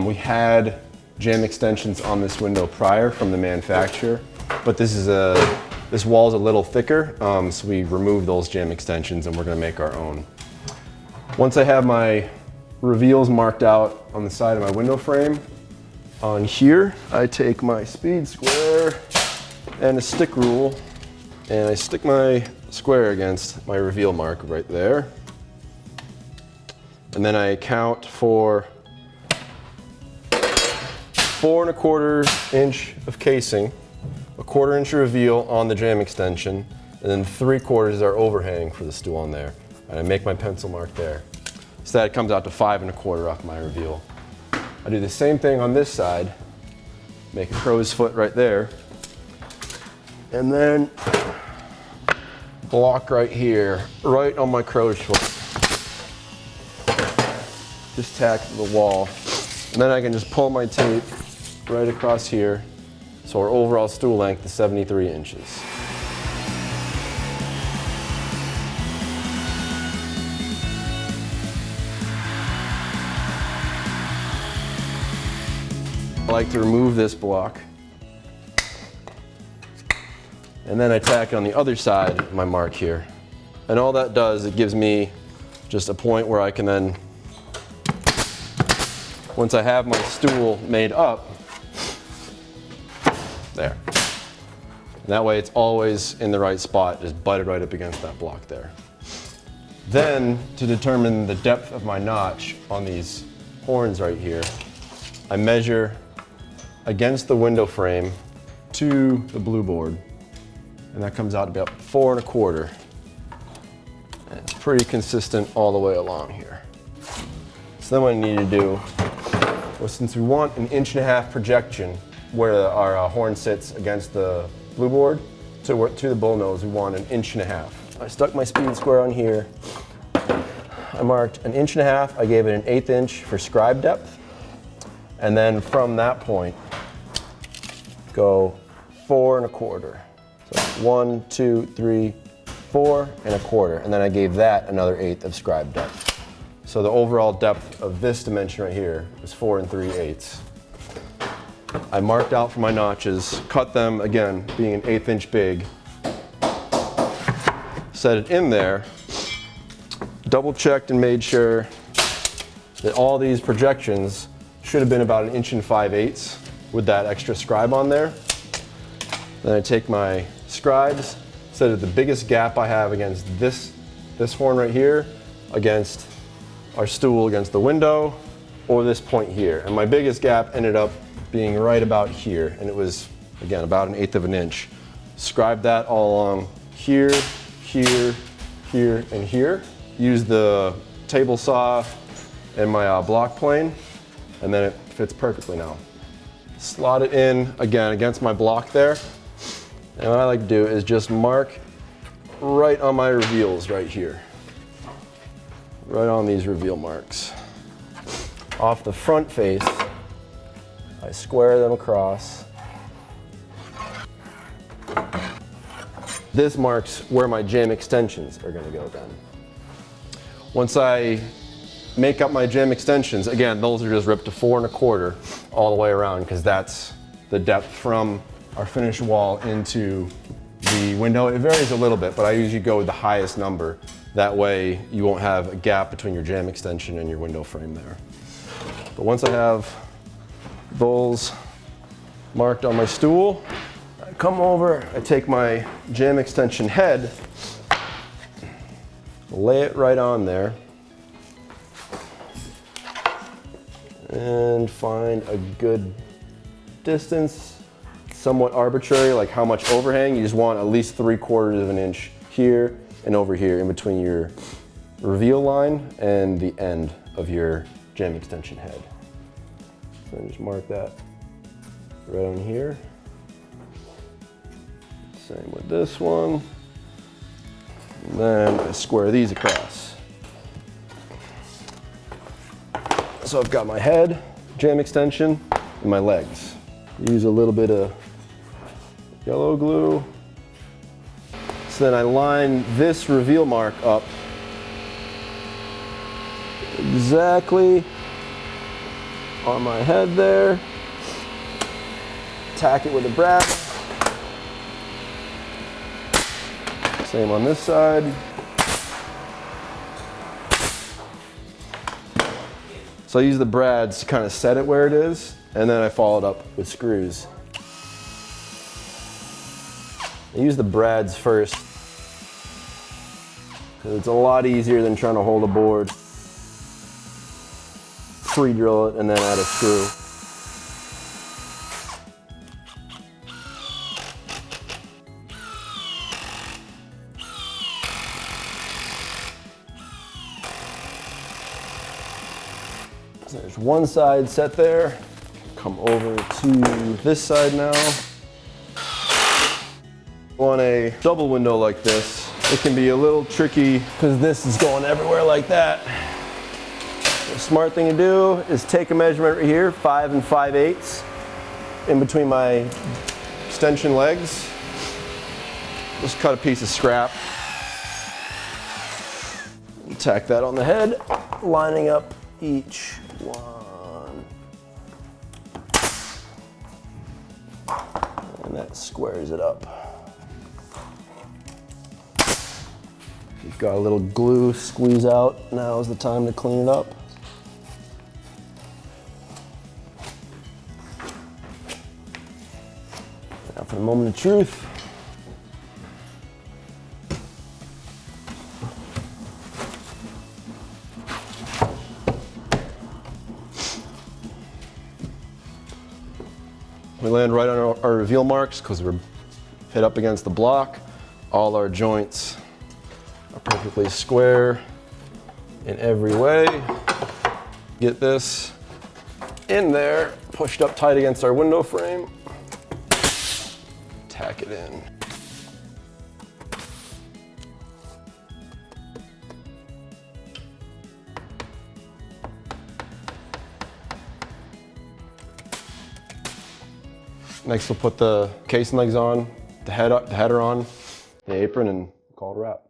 We had jamb extensions on this window prior from the manufacturer, but this wall is a little thicker, so we removed those jamb extensions and we're going to make our own. Once I have my reveals marked out on the side of my window frame, on here I take my speed square and a stick rule and I stick my square against my reveal mark right there. And then I count for 4 1/4 inch of casing, a 1/4 inch reveal on the jamb extension, and then 3/4 are overhang for the stool on there. And I make my pencil mark there. So that comes out to 5 1/4 off my reveal. I do the same thing on this side, make a crow's foot right there, and then block right here, right on my crow's foot. Just tack to the wall. And then I can just pull my tape right across here, so our overall stool length is 73 inches. I like to remove this block, and then I tack it on the other side of my mark here. And all that does, it gives me just a point where I can then, once I have my stool made up, there. And that way it's always in the right spot, just butted right up against that block there. Then, to determine the depth of my notch on these horns right here, I measure against the window frame to the blue board, and that comes out to about 4 1/4. And it's pretty consistent all the way along here. So then what I need to do, well, since we want an 1.5 inch projection where our horn sits against the blue board to the bull nose, we want an 1.5 inch. I stuck my speed square on here. I marked an 1.5 inch. I gave it an 1/8 inch for scribe depth. And then from that point, go 4 1/4. So 1, 2, 3, 4 1/4. And then I gave that another 1/8 of scribe depth. So the overall depth of this dimension right here is 4 3/8. I marked out for my notches, cut them again, being an 1/8 inch big. Set it in there, double checked and made sure that all these projections should have been about 1 5/8 inches with that extra scribe on there. Then I take my scribes, set it the biggest gap I have against this horn right here, against our stool, against the window, or this point here. And my biggest gap ended up being right about here, and it was, again, about 1/8 inch. Scribe that all along here, here, here, and here. Use the table saw and my block plane, and then it fits perfectly now. Slot it in, again, against my block there. And what I like to do is just mark right on my reveals right here. Right on these reveal marks. Off the front face, I square them across. This marks where my jamb extensions are going to go then. Once I make up my jamb extensions, again, those are just ripped to 4 1/4 all the way around, because that's the depth from our finished wall into the window. It varies a little bit, but I usually go with the highest number. That way you won't have a gap between your jamb extension and your window frame there. But once I have those marked on my stool, I come over, I take my jamb extension head, lay it right on there, and find a good distance. Somewhat arbitrary, like how much overhang. You just want at least 3/4 inch here and over here in between your reveal line and the end of your jamb extension head. So then just mark that right on here. Same with this one. And then I square these across. So I've got my head, jamb extension, and my legs. Use a little bit of yellow glue. So then I line this reveal mark up on my head there. Tack it with a brad. Same on this side. So I use the brads to kind of set it where it is, and then I follow it up with screws. I use the brads first, because it's a lot easier than trying to hold a board. Pre-drill it and then add a screw. So there's one side set there. Come over to this side now. On a double window like this, it can be a little tricky because this is going everywhere like that. The smart thing to do is take a measurement right here, 5 5/8 in between my extension legs. Just cut a piece of scrap. Tack that on the head, lining up each one. And that squares it up. You've got a little glue squeeze out. Now is the time to clean it up. Now for the moment of truth. We land right on our reveal marks because we're hit up against the block. All our joints are perfectly square in every way. Get this in there, pushed up tight against our window frame. Tack it in. Next we'll put the casing legs on, the header on, the apron, and call it a wrap.